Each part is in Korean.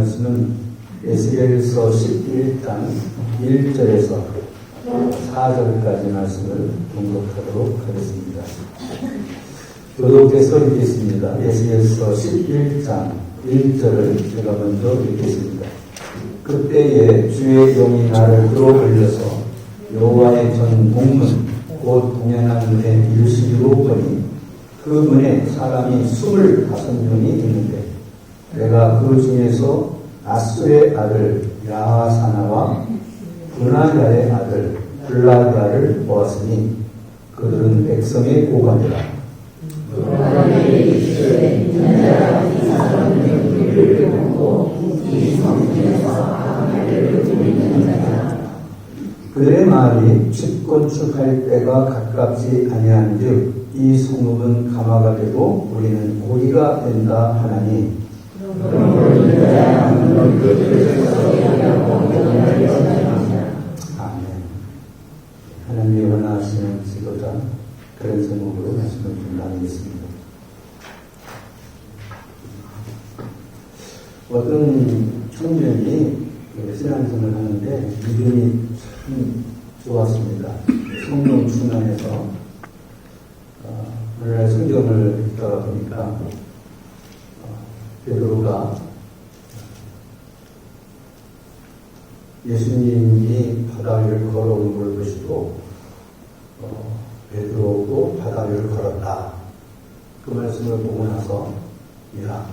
말씀은 에스겔서 11장 1절에서 4절까지 말씀을 봉독하도록 하겠습니다. 교독해서 읽겠습니다. 에스겔서 11장 1절을 제가 먼저 읽겠습니다. 그때에 주의 영이 나를 끌어올려서 여호와의 전 공문 곧 공연한 문에 이르시기로 보니 그 문에 사람이 25명이 있는데 내가 그 중에서 아수의 아들 야하사나와 분하야의 아들 블라다를 보았으니 그들은 백성의 고관이라. 그들의 말이 집 건축할 때가 가깝지 아니한즉 이 성읍은 가마가 되고 우리는 고리가 된다 하나니. 아멘. 하나님이 원하시는 지도자 그런 제목으로 말씀을 좀 나누겠습니다. 어떤 청년이 신앙생활을 하는데 믿음이 참 좋았습니다. 성령 충만해서 오늘날 성경을 읽다가 보니까 베드로가 예수님이 바다 위를 걸어온 걸 보시고 베드로도 바다 위를 걸었다. 그 말씀을 보고 나서 야,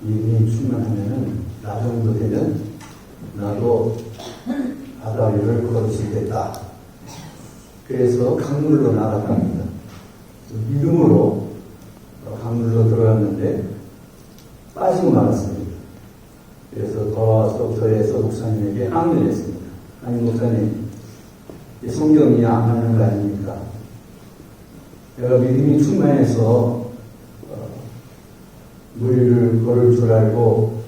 믿음이 충만하면은 나 정도 되면 나도 바다 위를 걸을 수 있겠다. 그래서 강물로 나갔답니다. 믿음으로 강물로 들어갔는데 빠지고 말았습니다. 그래서 돌아와서 교회에서 목사님에게 항의했습니다. 아니 목사님, 성경이 안 맞는 거 아닙니까? 내가 믿음이 충만해서 무리를 걸을 줄 알고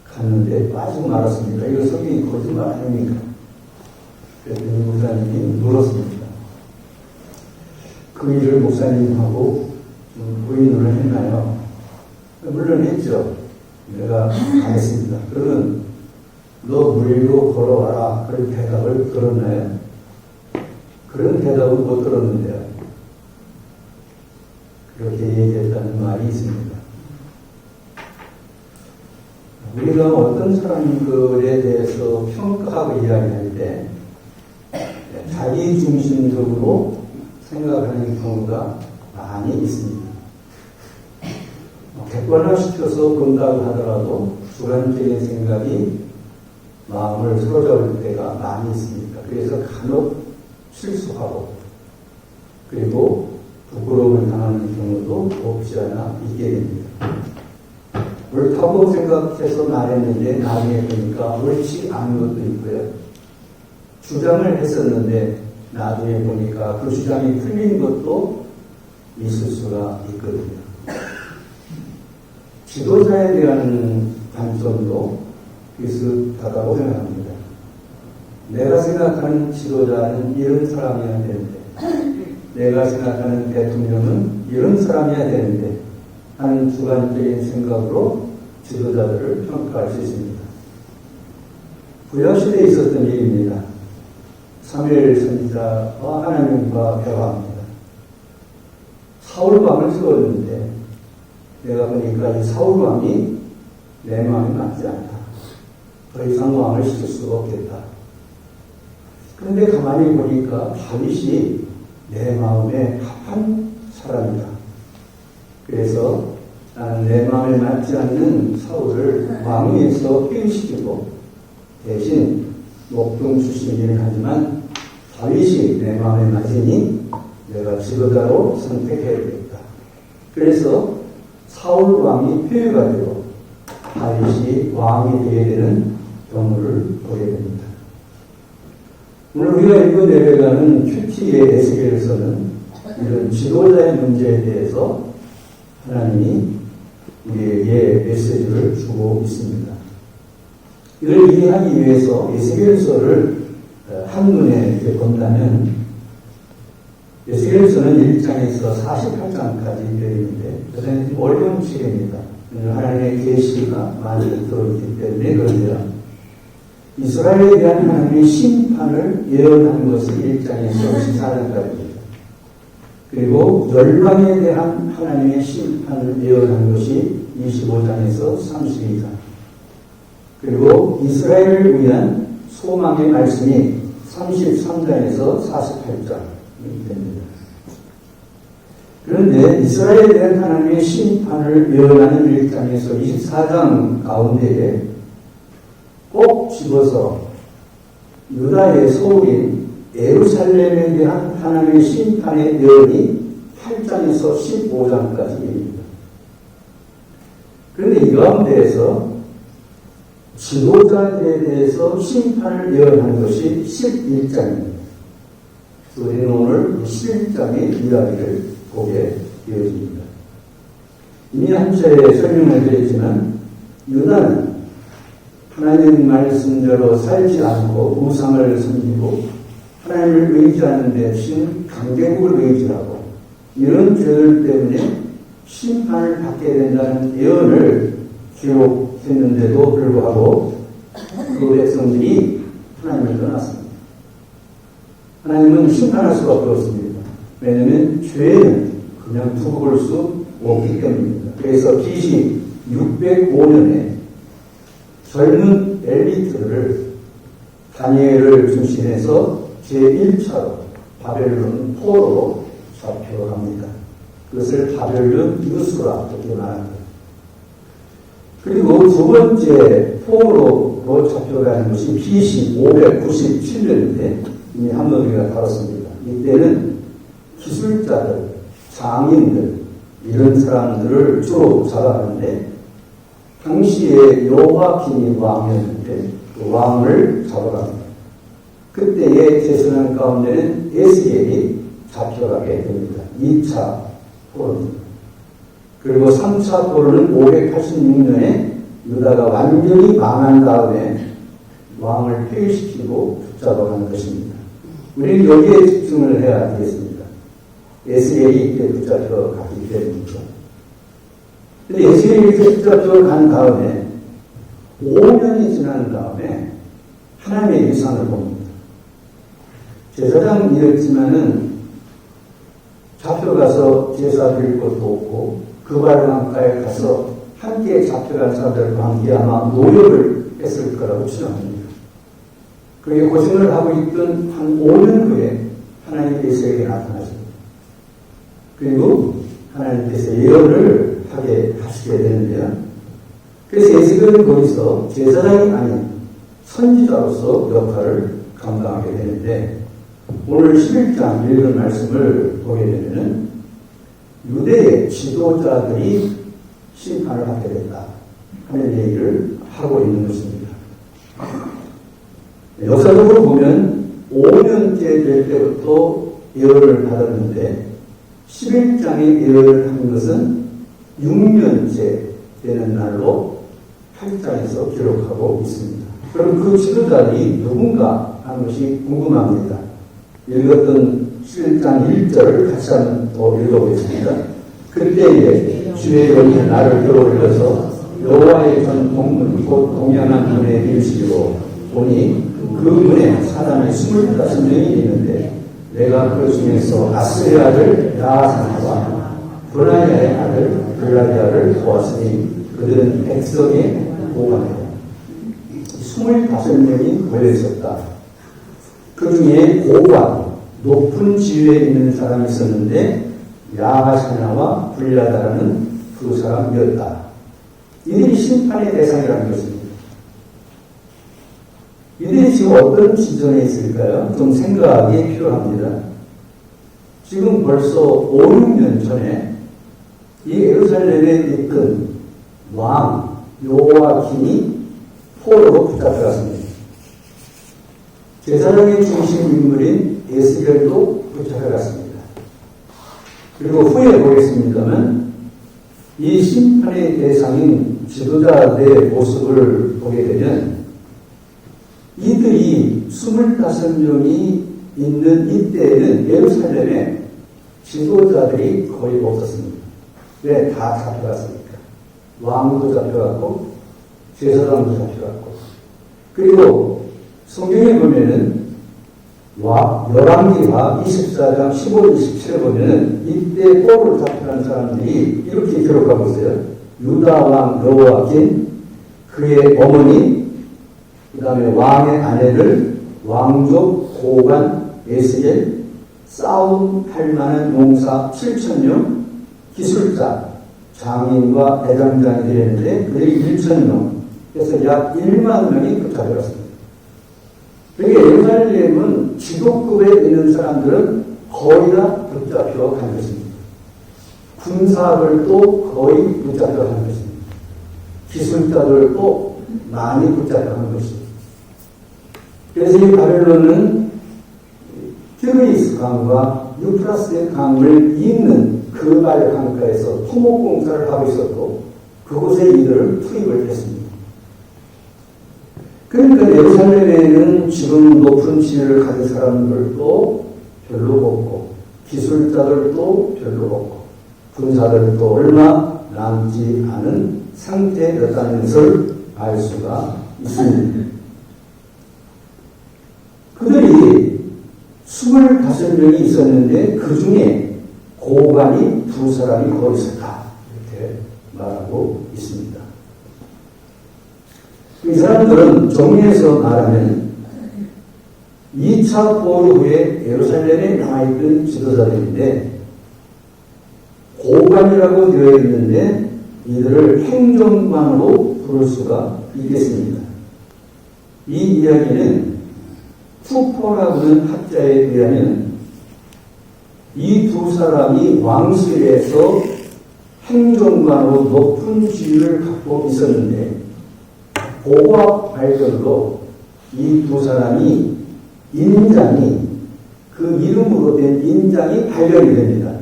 갔는데 빠지고 말았습니다. 이거 성경이 거짓말 아닙니까? 그랬더니 목사님이 물었습니다. 그 일을 목사님하고 부인을 했나요? 물론 했죠. 내가 하겠습니다. 그러면 너 무리로 걸어와라. 그런 대답을 들었나요? 그런 대답을 못 들었는데요. 그렇게 얘기했다는 말이 있습니다. 우리가 어떤 사람들에 대해서 평가하고 이야기할 때 자기 중심적으로 생각하는 경우가 많이 있습니다. 객관화시켜서 본다고 하더라도 주관적인 생각이 마음을 사로잡을 때가 많이 있습니다. 그래서 간혹 실수하고 그리고 부끄러움을 당하는 경우도 없지 않아 있게 됩니다. 옳다고 생각해서 말했는데 나중에 보니까 옳지 않은 것도 있고요. 주장을 했었는데 나중에 보니까 그 주장이 틀린 것도 있을 수가 있거든요. 지도자에 대한 관점도 비슷하다고 생각합니다. 내가 생각하는 지도자는 이런 사람이어야 되는데, 내가 생각하는 대통령은 이런 사람이어야 되는데 하는 주관적인 생각으로 지도자들을 평가할 수 있습니다. 구약시대에 있었던 일입니다. 사무엘 선지자와 하나님과 대화합니다. 사울왕을 세웠는데 내가 보니까 이 사울왕이 내 마음에 맞지 않다. 더 이상 왕을 시킬 수가 없겠다. 그런데 가만히 보니까 다윗이 내 마음에 합한 사람이다. 그래서 나는 내 마음에 맞지 않는 사울을 왕위에서 퇴위시키고 대신 목동 출신이긴 하지만 다윗이 내 마음에 맞으니 내가 지도자로 선택해야겠다. 그래서 사울 왕이 폐위가 되고 다윗이 왕이 되게 되는 경우를 보게 됩니다. 오늘 우리가 읽어 내려가는 큐티의 에스겔서는 이런 지도자의 문제에 대해서 하나님이 우리에게 메시지를 주고 있습니다. 이를 이해하기 위해서 에스겔서를 한눈에 본다면 에스겔서는 1장에서 48장까지 되어 있는데 저는 좀 어려운 책입니다. 하나님의 계시가 많이 들어있기 때문에 그런데요. 이스라엘에 대한 하나님의 심판을 예언한 것은 1장에서 14장까지입니다. 그리고 열방에 대한 하나님의 심판을 예언한 것이 25장에서 32장. 그리고 이스라엘을 위한 소망의 말씀이 33장에서 48장이 됩니다. 그런데 이스라엘에 대한 하나님의 심판을 예언하는 1장에서 24장 가운데에 꼭 집어서 유다의 서울인 예루살렘에 대한 하나님의 심판의 예언이 8장에서 15장까지입니다. 그런데 이 가운데에서 지도자들에 대해서 심판을 예언한 것이 11장입니다. 우리는 오늘 11장의 이야기를 보게 되어집니다. 이미 한 차례 설명해 드렸지만 유다는 하나님 말씀대로 살지 않고 우상을 섬기고 하나님을 의지하는 대신 강대국을 의지하고 이런 죄들 때문에 심판을 받게 된다는 예언을 기록했는데도 불구하고 그 백성들이 하나님을 떠났습니다. 하나님은 심판할 수밖에 없습니다. 왜냐하면 죄는 그냥 두고 볼 수 없기 때문입니다. 그래서 BC 605년에 젊은 엘리트를 다니엘을 중심해서 제1차로 바벨론 포로로 잡혀갑니다. 그것을 바벨론 유수라 이렇게 말합니다. 그리고 두 번째 포로로 잡혀가는 것이 BC 597년인데 이미 한번 우리가 다뤘습니다. 이때는 기술자들, 장인들 이런 사람들을 주로 잡아가는데 당시에 요아김이 왕이었는데 그 왕을 잡아갑니다. 그때의 재선한 가운데는 에스겔이 잡혀가게 됩니다. 2차 포로입니다. 그리고 3차 포로는 586년에 유다가 완전히 망한 다음에 왕을 폐위시키고 붙잡아가는 것입니다. 우리는 여기에 집중을 해야 되겠습니다. 에스겔이 이때 붙잡혀가기 때문이죠. 근데 에스겔이 이렇게 붙잡혀간 다음에 5년이 지난 다음에 하나님의 위상을 봅니다. 제사장이었지만은 잡혀가서 제사 드릴 것도 없고 그 바로강가에 가서 함께 잡혀간 사람들과 함께 아마 노역을 했을 거라고 추정합니다. 그렇게 고생을 하고 있던 한 5년 후에 하나님의 에스겔에게 나타나십니다. 그리고 하나님께서 예언을 하게 하시게 되는데요. 그래서 에스겔은 거기서 제사장이 아닌 선지자로서 역할을 감당하게 되는데 오늘 11장 읽은 말씀을 보게 되면 유대의 지도자들이 심판을 하게 된다 하는 얘기를 하고 있는 것입니다. 역사적으로 보면 5년째 될 때부터 예언을 받았는데 11장에 예언을 한 것은 6년째 되는 날로 8장에서 기록하고 있습니다. 그럼 그 지도자들이 누군가 하는 것이 궁금합니다. 읽었던 11장 1절을 같이 한번 더 읽어보겠습니다. 그때에 주의 영이 나를 끌어올려서 여호와의 전 동문 곧 동양한 문에 이르시고 보니 그 문에 사람이 25명이 있는데 내가 그 중에서 아스의 아들 야사나와 브라야의 아들 글라디아를 보았으니 그들은 백성의 보관에 25명이 모여 있었다. 그 중에 고관, 높은 지위에 있는 사람이 있었는데 야하샤나와 불야다라는 두 사람이었다. 이들이 심판의 대상이라는 것입니다. 이들이 지금 어떤 시점에 있을까요? 좀 생각이 필요합니다. 지금 벌써 5, 6년 전에 이 예루살렘에 있던 왕 요아김이 포로로 붙잡혀갔습니다. 제사장의 중심 인물인 에스겔도 붙잡혀갔습니다. 그리고 후에 보겠습니다만 이 심판의 대상인 지도자들의 모습을 보게 되면 이들이 25명이 있는 이때에는 예루살렘에 지도자들이 거의 없었습니다. 왜? 다 잡혀갔으니까. 왕도 잡혀갔고 제사장도 잡혀갔고, 그리고 성경에 보면은 열왕기하 24장 15, 27에 보면은 이때 포로로 잡혀간 사람들이 이렇게 기록하고 있어요. 유다 왕 여호야긴, 그의 어머니, 그 다음에 왕의 아내를, 왕족 고관 에스겔, 싸움할 만한 용사 7,000명, 기술자, 장인과 대장장이 되었는데 그들이 1,000명, 그래서 약 1만 명이 붙잡혀갔습니다. 그러니까 예루살렘은 지도급에 있는 사람들은 거의 다 붙잡혀 간 것입니다. 군사들도 거의 붙잡혀 간 것입니다. 기술자들도 많이 붙잡혀 간 것입니다. 그래서 이 바벨론은 티그리스 강과 유프라스 강을 잇는 그발 강가에서 토목공사를 하고 있었고, 그곳에 이들을 투입을 했습니다. 그러니까 예루살렘에는 지금 높은 지위를 가진 사람들도 별로 없고, 기술자들도 별로 없고, 군사들도 얼마 남지 않은 상태였다는 것을 알 수가 있습니다. 그들이 25명이 있었는데 그 중에 고관이 2사람이 거기 있었다, 이렇게 말하고 있습니다. 이 사람들은 정리해서 말하면 2차 포로 후에 예루살렘에 남아있던 지도자들인데, 고관이라고 되어 있는데 이들을 행정관으로 부를 수가 있겠습니다. 이 이야기는 투포라고 하는 학자에 의하면 이 2사람이 왕실에서 행정관으로 높은 지위를 갖고 있었는데, 고고학 발견으로 이 2사람이 인장이, 그 이름으로 된 인장이 발견이 됩니다.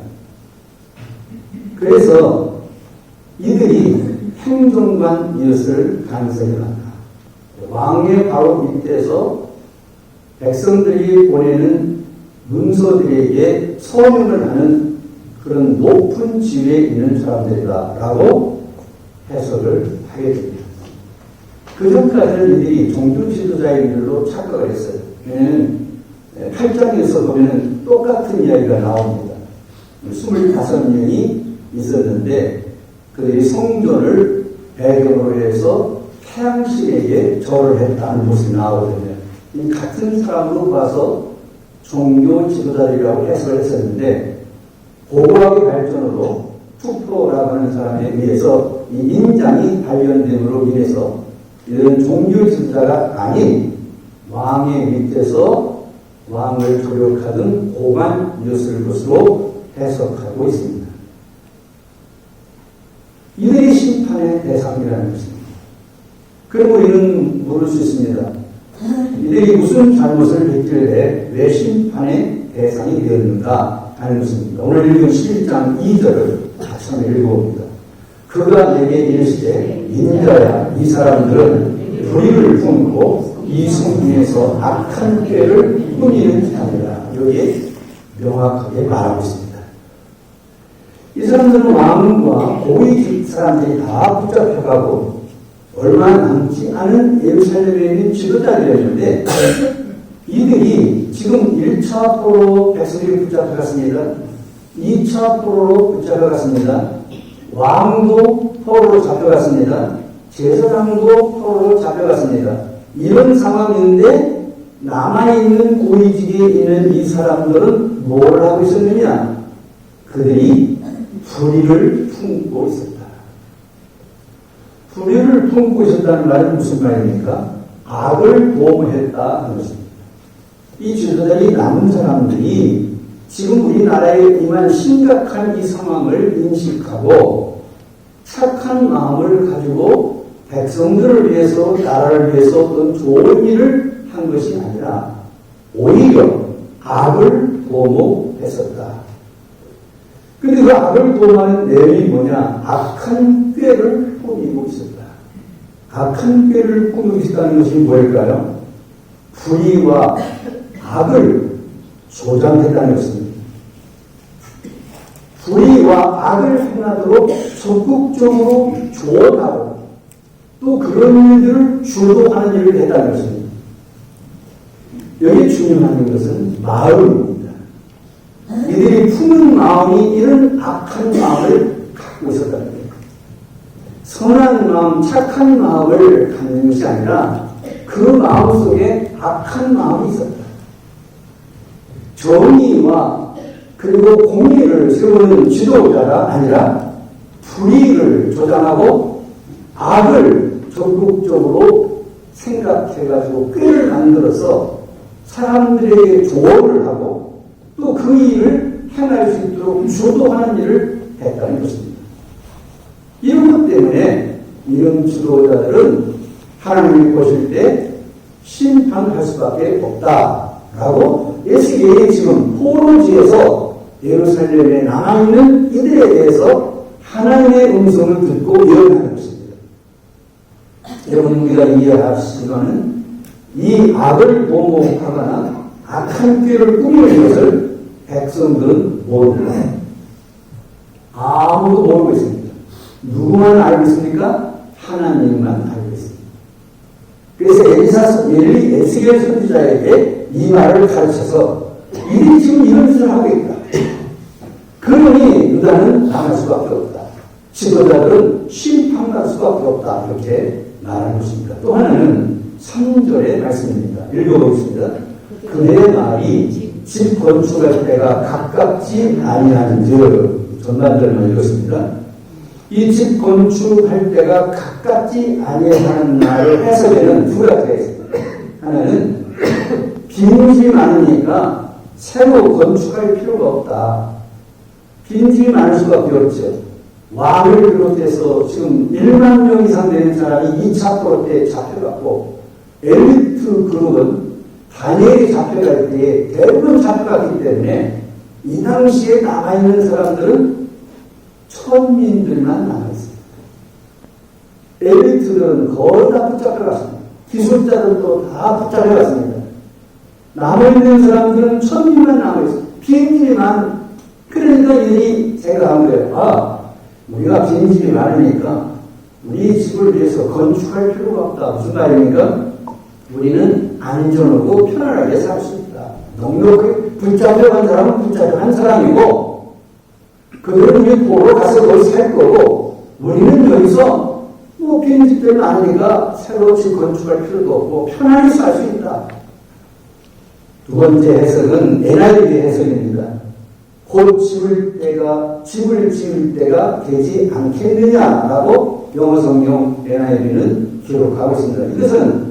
그래서 이들이 행정관이었을 가능성이 많다. 왕의 바로 밑에서 백성들이 보내는 문서들에게 서명을 하는 그런 높은 지위에 있는 사람들이다라고 해석을 하게 됩니다. 그 전까지는 이들이 종교 지도자의 일로 착각을 했어요. 왜냐하면 8장에서 보면 똑같은 이야기가 나옵니다. 25명이 있었는데 그들이 성전을 배경으로 해서 태양신에게 절을 했다는 모습이 나오거든요. 이 같은 사람으로 봐서 종교 지도자들이라고 해석을 했었는데, 고고학의 발전으로 투표라고 하는 사람에 의해서 이 인장이 발견됨으로 인해서 이들은 종교 지도자가 아닌 왕의 밑에서 왕을 조력하던 고관이었을 것으로 해석하고 있습니다. 이들이 심판의 대상이라는 것입니다. 그리고 우리는 물을 수 있습니다. 이들이 무슨 잘못을 했길래 왜 심판의 대상이 되었는가 하는 것입니다. 오늘 읽은 11장 2절을 같이 한번 읽어봅니다. 그가 내게 이르시되 인자야, 이 사람들은 불의를 품고 이승중에서 악한 꾀를 꾸미는 자들이라. 여기에 명확하게 말하고 있습니다. 이 사람들은 왕과 고위 사람들이 다 붙잡혀가고 얼마 남지 않은 예루살렘에 있는 지도자들이었는데, 이들이 지금 1차 포로 백성들이 붙잡혀갔습니다. 2차 포로로 붙잡혀갔습니다. 왕도 포로로 잡혀갔습니다. 제사장도 포로로 잡혀갔습니다. 이런 상황인데 남아있는 고위직에 있는 이 사람들은 뭘 하고 있었느냐? 그들이 불의를 품고 있었다. 불의를 품고 있었다는 말은 무슨 말입니까? 악을 도모했다 하는 것입니다. 이 지도자들이 남은 사람들이 지금 우리나라에 임한 심각한 이 상황을 인식하고 착한 마음을 가지고 백성들을 위해서, 나라를 위해서 어떤 좋은 일을 한 것이 아니라 오히려 악을 도모했었다. 근데 그 악을 도모하는 내용이 뭐냐? 악한 꾀를 꾸미고 있었다. 악한 꾀를 꾸미고 있다는 것이 뭘까요? 불의와 악을 조장했다는 것입니다. 불의와 악을 행하도록 적극적으로 조언하고 또 그런 일들을 주도하는 일을 했다는 것입니다. 여기 중요한 것은 마음입니다. 이들이 품은 마음이 이런 악한 마음을 갖고 있었다는 거예요. 선한 마음, 착한 마음을 갖는 것이 아니라 그 마음 속에 악한 마음이 있었다. 정의와 그리고 공의를 세우는 지도자가 아니라 불의를 조장하고 악을 적극적으로 생각해가지고 꾀를 만들어서 사람들에게 조언을 하고 또 그 일을 행할 수 있도록 주도하는 일을 했다는 것입니다. 이런 것 때문에 이런 지도자들은 하나님이 보실 때 심판할 수밖에 없다라고 에스겔이 지금 포로지에서 예루살렘에 남아있는 이들에 대해서 하나님의 음성을 듣고 예언하는 것입니다. 여러분, 우리가 이해하시지만은 이 악을 모독하거나 악한 꾀를 꾸미는 것을 백성들은 모릅니다. 아무도 모르고 있습니다. 누구만 알고 있습니까? 하나님만 알고 있습니다. 그래서 에스겔 선지자에게 이 말을 가르쳐서 이들이 지금 이런 짓을 하고 있다. 그러니 유다는 당할 수밖에 없다. 지도자들은 심판할 수밖에 없다. 이렇게 말하는 것입니다. 또 하나는 3절의 말씀입니다. 읽어보겠습니다. 그의 말이 집 건축할 때가 가깝지 아니하는즉, 전반절만 읽었습니다. 이 집 건축할 때가 가깝지 아니하는 말을 해석에는 두 가지가 있습니다. 하나는 빈집이 많으니까 새로 건축할 필요가 없다. 빈집이 많을 수밖에 없죠. 왕을 비롯해서 지금 1만 명 이상 되는 사람이 2차 포로 때 잡혀갔고, 엘리트 그룹은 다니엘이 잡혀갈 때에 대부분 잡혀갔기 때문에 이 당시에 남아있는 사람들은 천민들만 남아있습니다. 엘리트들은 거의 다 붙잡혀갔습니다. 기술자들도 다 붙잡혀갔습니다. 남아있는 사람들은 천민만 남아있습니다. 비행기만. 그러니까 이들이 생각한 거예요. 우리가 빈집이 많으니까 우리 집을 위해서 건축할 필요가 없다. 무슨 말입니까? 우리는 안전하고 편안하게 살 수 있다. 넉넉하게 붙잡혀간 사람은 붙잡혀간 사람이고 그들은 우리 보러 가서 거기 살 거고 우리는 여기서 빈집들 많으니까 새로 집 건축할 필요도 없고 편안히 살 수 있다. 두 번째 해석은 NIV 해석입니다. 곧 집을 지을 때가 되지 않겠느냐라고 영어 성경 NIV는 기록하고 있습니다. 이것은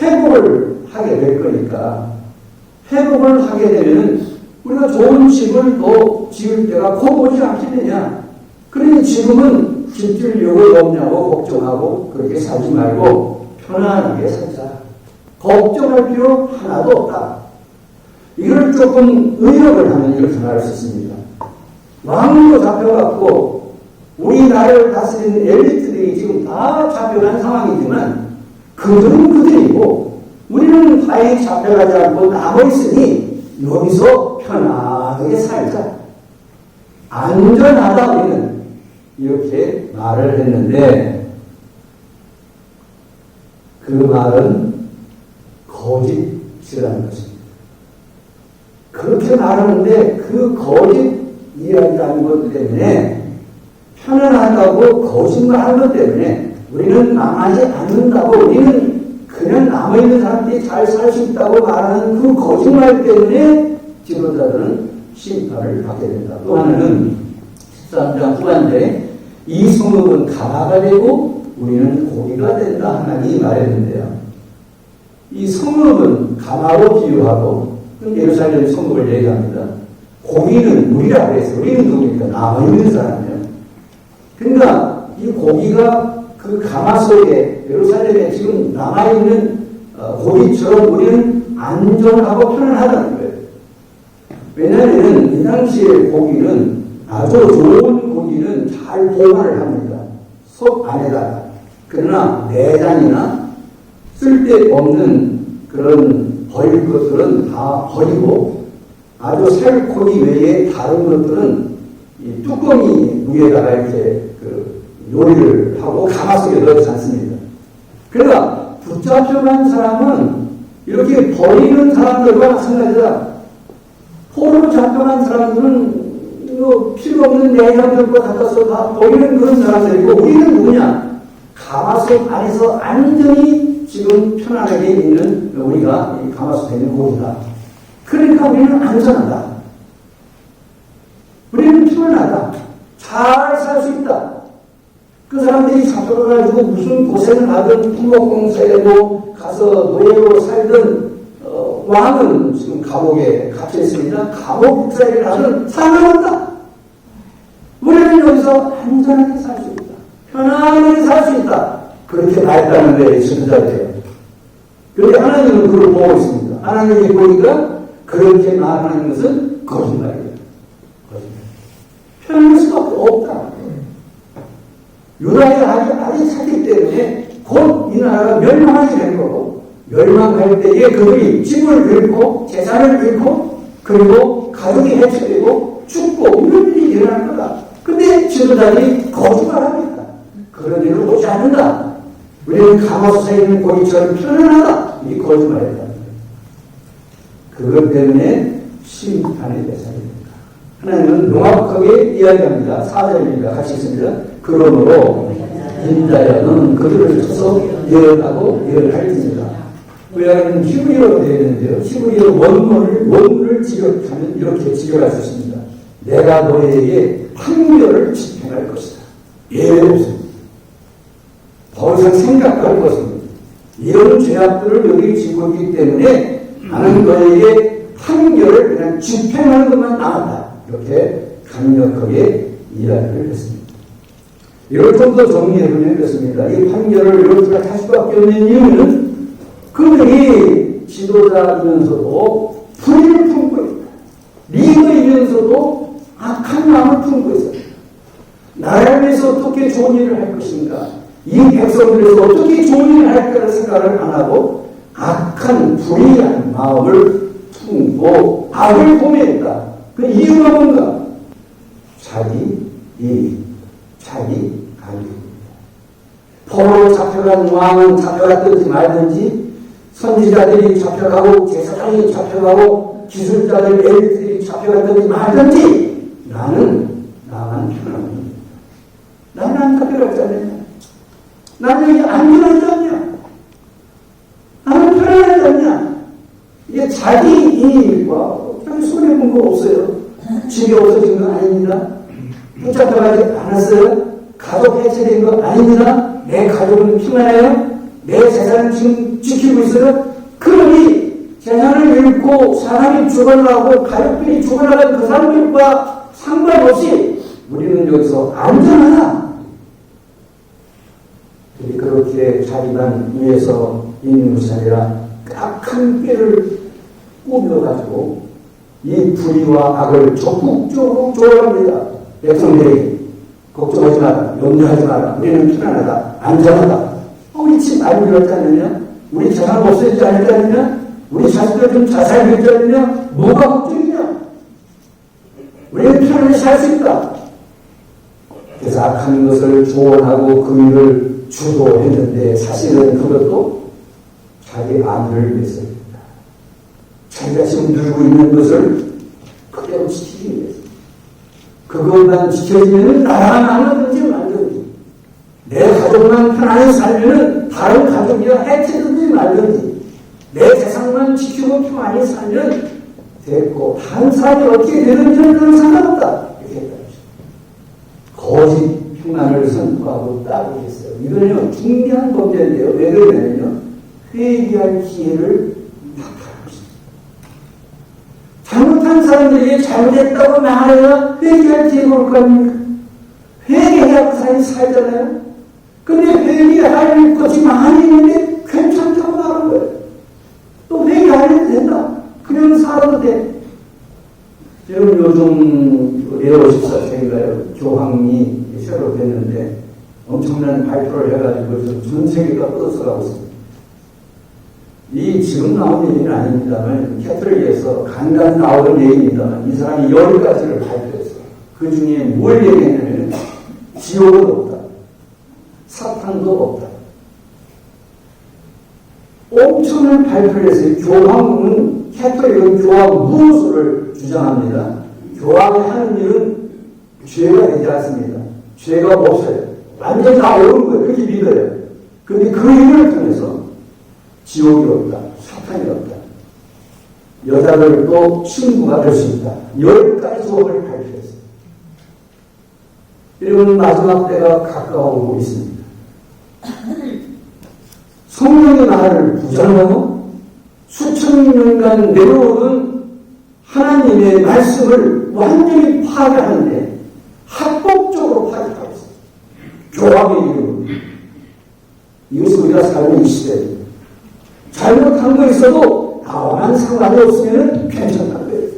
회복을 하게 될 거니까 회복을 하게 되면 우리가 좋은 집을 더 지을 때가 곧 오지 않겠느냐. 그러니 지금은 집 지으려고 없냐고 걱정하고 그렇게 살지 말고 편안하게 살자. 걱정할 필요 하나도 없다. 이걸 조금 의역을 하면 이렇게 말할 수 있습니다. 왕으로 잡혀갔고 우리나라를 다스리는 엘리트들이 지금 다 잡혀간 상황이지만 그들은 그들이고 우리는 다행히 잡혀가지 않고 남아있으니 여기서 편안하게 살자. 안전하다 우리는. 이렇게 말을 했는데 그 말은 거짓이라는 것입니다. 그렇게 말하는데 그 거짓 이야기하는 것 때문에 편안하다고 거짓말하는 것 때문에 우리는 망하지 않는다고 우리는 그냥 남아있는 사람들이 잘 살 수 있다고 말하는 그 거짓말 때문에 지도자들은 심판을 받게 된다. 또 하나는 13장 후반절에 이 성읍은 가마가 되고 우리는 고기가 된다 하나님이 말했는데요. 이 성읍은 가마로 비유하고 예루살렘 성읍을 얘기합니다. 고기는 우리라고 해서 우리는 누구니까 남아있는 사람이에요. 그러니까 이 고기가 그 가마 속에 예루살렘에 지금 남아있는 고기처럼 우리는 안전하고 편안하다는 거예요. 왜냐하면 이 당시의 고기는 아주 좋은 고기는 잘 보관을 합니다. 속 안에다가. 그러나 내장이나 쓸데없는 그런 버릴 것들은 다 버리고 아주 살코기 외에 다른 것들은 이 뚜껑이 위에다가 이렇게 그 요리를 하고 가마솥에 넣지 않습니다. 그러니까 붙잡혀간 사람은 이렇게 버리는 사람들과 마찬가지다. 포로로 잡혀간 사람들은 필요 없는 내향들과 가까워서 다 버리는 그런 사람들이고, 우리는 누구냐? 가마솥 안에서 안전히 지금 편안하게 있는 우리가 이 가마솥에 있는 고기다. 그러니까 우리는 안전하다. 우리는 편안하다. 잘 살 수 있다. 그 사람들이 잡혀가지고 무슨 고생을 하든 토목공사에도 가서 노예로 살든 왕은 지금 감옥에 갇혀 있습니다. 감옥 생활을 하는 상관없다. 우리는 여기서 안전하게 살 수 있다. 편안하게 살 수 있다. 그렇게 말했다는 데 지도자들이에요. 그런데 하나님은 그걸 보고 있습니다. 하나님이 보니까 그렇게 말하는 것은 거짓말이에요. 편할 수밖에 없다. 유다의 아들이 사기 때문에 곧 이 나라가 멸망하게 될 거고, 멸망할 때에 그들이 집을 잃고 재산을 잃고 그리고 가족이 해체되고 죽고 이런 일이 일어날 거다. 근데 지도자들이 거짓말합니다. 그런 일을 오지 않는다. 우리는 가마솥에 있는 고기처럼 편안하다. 이 거짓말이다. 그것 때문에 심판의 대상이 됩니다. 하나님은 명확하게 이야기합니다. 4절입니다. 같이 있습니다. 그러므로 인자여 너는 그들을 쳐서 예언하고 예언할지니라. 구약에는 히브리어로 되어 있는데요. 히브리어 원문을 직역하면 이렇게 직역할 수 있습니다. 내가 너희에게 판결을 집행할 것이다. 예외 없습니다. 더 이상 생각도 할 것입니다. 이런 죄악들을 여기 지고 있기 때문에 나는 너희에게 판결을 그냥 집행하는 것만 남았다. 이렇게 강력하게 이야기를 했습니다. 이걸 좀 더 정리해보면 그렇습니다. 이 판결을 이렇게 할 수밖에 없는 이유는 그들이 지도자이면서도 불의를 품고 있다. 리더이면서도 악한 마음을 품고 있다. 나라를 위해서 어떻게 좋은 일을 할 것인가, 이 백성들에서 어떻게 좋은 일을 할까를 생각을 안 하고 악한 불의한 마음을 품고 악을 도매했다. 그 이유가 뭔가? 자기 이익, 자기 간격입니다. 포로로 잡혀간 왕은 잡혀갔든지 말든지, 선지자들이 잡혀가고 제사장이 잡혀가고 기술자들 엘리트들이 잡혀갔든지 말든지, 나만 편합니다. 나는 안 잡혀갔지 않느냐? 나는 이게 안전하지 않냐? 나는 편안하지 않냐? 이게 자기 이익과 자기 손해본 거 없어요. 집이 없어진 거 아닙니다. 붙잡혀가지 않았어요. 가족 해체된 거 아닙니다. 내 가족은 평안해요. 내 재산을 지금 지키고 있어요. 그러니 재산을 잃고 사람이 죽어나가고 가족들이 죽어나간 그 사람들과 상관없이 우리는 여기서 안전하다. 그렇게 자기만 위해서 있는 것이 아니라 악한 꾀를 꾸며가지고 이 불의와 악을 적극적으로 조언합니다. 백성들에게 걱정하지 마라, 염려하지 마라, 우리는 편안하다, 안전하다. 우리 집 안 잃었지 않느냐? 우리 재산 없어지지 않지 않느냐? 우리 자식들 좀 자살 되지 않느냐? 뭐가 걱정이냐? 우리는 편안히 살 수 있다. 그래서 악한 것을 조언하고 그 일을 주도했는데 사실은 그것도 자기 아들을 위해서입니다. 자기가 지금 누리고 있는 것을 그대로 지키기 위해서. 그것만 지켜지면 나라가 망하든지 말든지, 내 가족만 편안히 살면 다른 가족이야 해치든지 말든지, 내 재산만 지키고 평안히 살면 됐고 다른 사람이 어떻게 되는지는 그런 상관없다. 이렇게 했다. 거짓 평안을 선포하고 따르게 했어요. 이거는요 중대한 범죄인데요. 왜 그러냐면요, 회개할 기회를 박탈하는 것입니다. 잘못한 사람들이 잘못했다고 말해야 회개할 기회가 올 거 아닙니까? 회개해야 그 사람이 살잖아요. 근데 회개할 것이 많이 있는데 괜찮다고 말하는 거예요. 또 회개 안 해도 된다. 그냥 살아도 돼. 지금 요즘 레오 14세인가요? 교황이 새로 됐는데 엄청난 발표를 해가지고 전 세계가 떠들어가고 있습니다. 이 지금 나온 얘기는 아닙니다만 캐톨릭에서 간간 나오는 얘기입니다만 이 사람이 10가지를 발표했어요. 그 중에 뭘 얘기했냐면 지옥은 없다. 사탄도 없다. 엄청난 발표를 했어요. 교황은 캐톨릭은 교황 무소를 주장합니다. 교황이 하는 일은 죄가 되지 않습니다. 죄가 없어요. 완전히 다 옳은 거예요. 그렇게 믿어요. 그런데 그 힘을 통해서 지옥이 없다. 사탄이 없다. 여자들도 친구가 될 수 있다. 10가지 조언을 발표했어요. 이러면 마지막 때가 가까워오고 있습니다. 성령의 나라를 부정하고 수천 년간 내려오는 하나님의 말씀을 완전히 파괴하는데 합법적으로 파괴하고 있습니다. 교황의 이름으로. 이것이 우리가 살고 이 시대입니다. 잘못한 거 있어도 나와만 상관이 없으면 괜찮다는 거예요.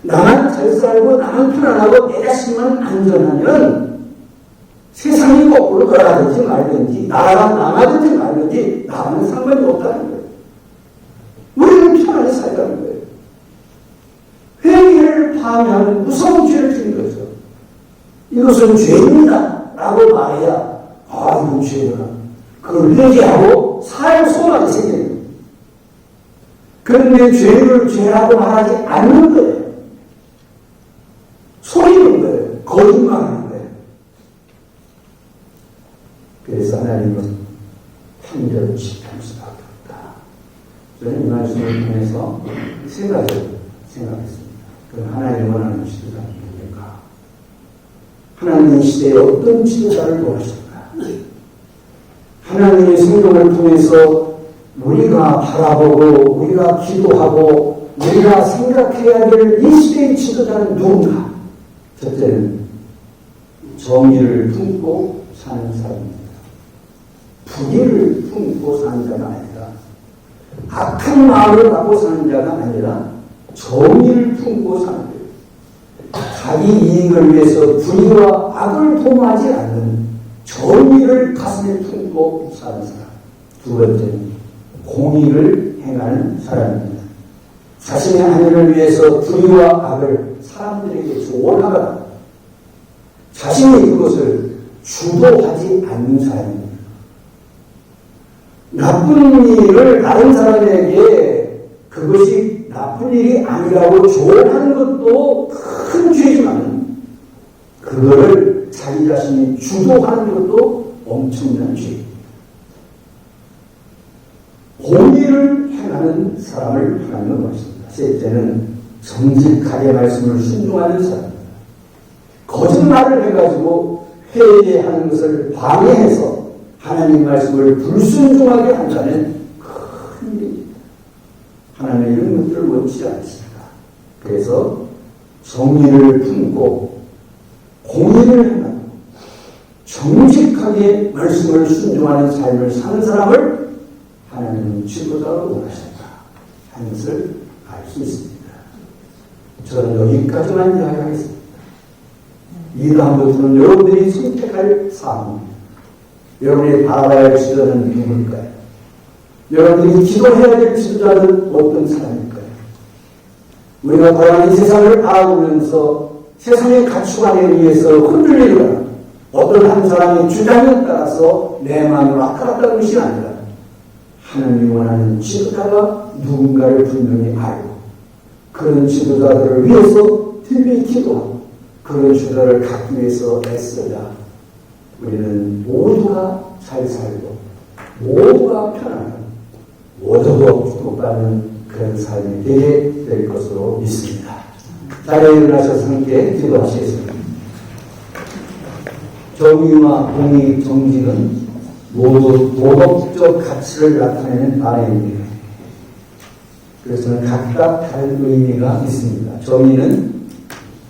나만 잘 살고 나만 편안하고 내 자신만 안전하면 세상이 거꾸로 돌아가든지 말든지 나라가 망하든지 말든지 나와는 상관이 없다는 거예요. 우리는 편하게 살자는 거예요. 회개를 파하면 무서운 죄를 지는 거죠. 이것은 죄입니다 라고 말해야 이건 죄구나. 그걸 회개하고 살 소망이 생기는 거예요. 그런데 죄를 죄라고 말하지 않는 거예요. 속이는 거예요. 거짓말하는 거예요. 그래서 하나님은 판결을 집행할 수밖에 없다. 저는 이 말씀을 통해서 세 가지를 생각했습니다. 그럼 하나님이 원하는 지도자는 누구인가? 하나님의 시대에 어떤 지도자를 원하실까? 하나님의 성경을 통해서 우리가 바라보고 우리가 기도하고 우리가 생각해야 될 이 시대의 지도자는 누군가? 첫째는 정의를 품고 사는 사람입니다. 불의를 품고 사는 자가 아니라 악한 마음을 갖고 사는 자가 아니라 정의를 품고 사는 거예요. 자기 이익을 위해서 불의와 악을 도모하지 않는 정의를 가슴에 품고 사는 사람. 두 번째는 공의를 행하는 사람입니다. 자신의 하늘을 위해서 불의와 악을 사람들에게 조언하거나 자신이 그것을 주도하지 않는 사람입니다. 나쁜 일을 다른 사람에게 그것이 나쁜 일이 아니라고 조언하는 것도 큰 죄지만 그거를 자기 자신이 주도하는 것도 엄청난 죄입니다. 공의를 행하는 사람을 하나님은 원하십니다. 셋째는 정직하게 말씀을 순종하는 사람입니다. 거짓말을 해가지고 회개하는 것을 방해해서 하나님 말씀을 불순종하게 한다면 큰 일입니다. 하나님은 이런 것들을 원치 않습니다. 그래서 정의를 품고 공의를 행하고 정직하게 말씀을 순종하는 삶을 사는 사람을 하나님은 지도자로 원하신다 하는 것을 알 수 있습니다. 저는 여기까지만 이야기하겠습니다. 이 다음부터는 여러분들이 선택할 사항입니다. 여러분이 바라봐야 할 지도자는 누구일까요? 여러분들이 기도해야 될 지도자는 어떤 사람일까요? 우리가 바라는 세상을 바라보면서 세상의 가치관에 의해서 흔들리거나 어떤 한 사람의 주장에 따라서 내 마음을 왔다 갔다 하는 것이 아니라 하나님이 원하는 지도자가 누군가를 분명히 알고 그런 지도자들을 위해서 특별히 기도하고 그런 지도자를 갖기 위해서 애써야 우리는 모두가 잘 살고 모두가 편안하고 모두가 축복받는 그런 삶이 되게 될 것으로 믿습니다. 자리에 일어나셔서 함께 기도하시겠습니다. 정의와 공의, 정직은 모두 도덕적 가치를 나타내는 말입니다. 그래서 각각 다른 의미가 있습니다. 정의는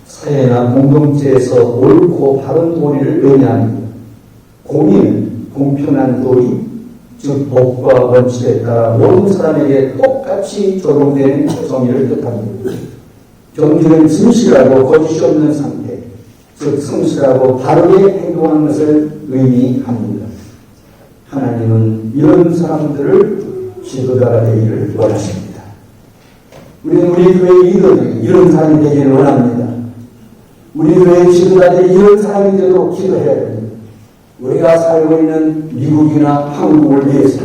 사회나 공동체에서 옳고 바른 도리를 의미합니다. 공의는 공평한 도리, 즉 법과 원칙에 따라 모든 사람에게 똑같이 적용되는 정의를 뜻합니다. 정직은 진실하고 거짓이 없는 상태, 즉 성실하고 바르게 행동하는 것을 의미합니다. 하나님은 이런 사람들을 지도자가 되기를 원하십니다. 우리는 우리 교회 리더들이 이런 사람이 되기를 원합니다. 우리 교회 지도자들이 이런 사람이 되도록 기도해야 됩니다. 우리가 살고 있는 미국이나 한국을 위해서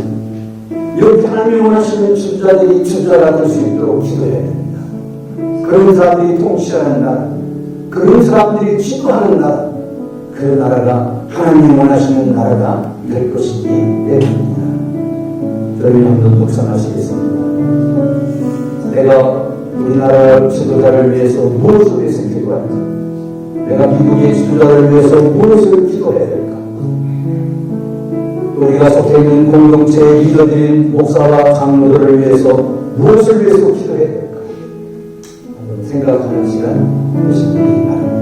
이렇게 하나님이 원하시는 지도자들이 지도자가 될 수 있도록 기도해야 됩니다. 그런 사람들이 통치하는 나라, 그런 사람들이 지도하는 나라, 그 나라가 하나님이 원하시는 나라가 될 것이기 때문입니다. 저희는 한번 묵상하시겠습니다. 내가 우리나라 지도자를 위해서 무엇을 위해서 기도할까? 내가 미국의 지도자를 위해서 무엇을 기도해야 될까? 또 우리가 속해 있는 공동체의 리더들인 목사와 장로들을 위해서 무엇을 위해서 기도해야 될까? 한번 생각하는 시간 되시기 바랍니다.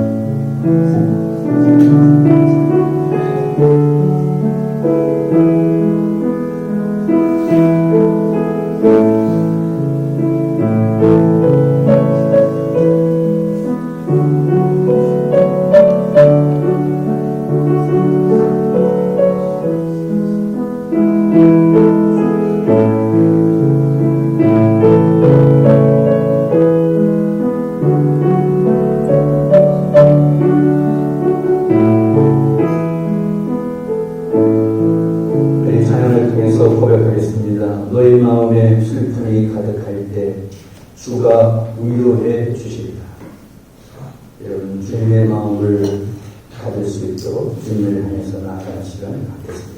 너희 마음에 슬픔이 가득할 때 주가 위로해 주시리라. 여러분 주님의 마음을 가질 수 있도록 주님을 향해서 나아가는 시간을 갖겠습니다.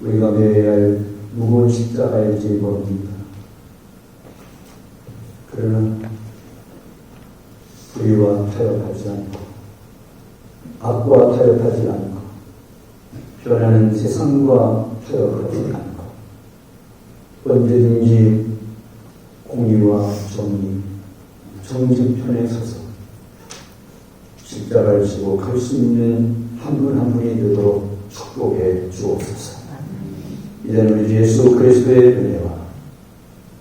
우리가 매야 할 무거운 십자가일지 모릅니다. 그러나 우리와 타협하지 않고 악과 타협하지 않고 변하는 세상과 타협하지 않고 언제든지 공의와 정의, 정직편에 서서 십자가를 지고 갈 수 있는 한 분 한 분이 되도록 축복해 주옵소서. 이제는 우리 예수 그리스도의 은혜와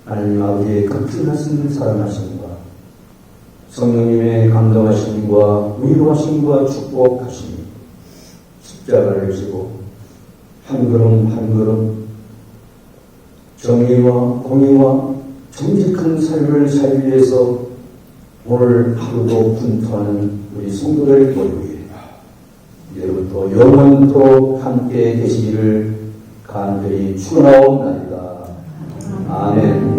하나님 아버지의 극진하신 사랑하심과 성령님의 감동하심과 위로하심과 축복하심이 십자가를 지고 한 걸음 한 걸음 정의와 공의와 정직한 삶을 살기 위해서 오늘 하루도 분투하는 우리 성도들 모두에 이제부터 영원토록 함께 계시기를 간절히 축원하옵나이다. 아멘.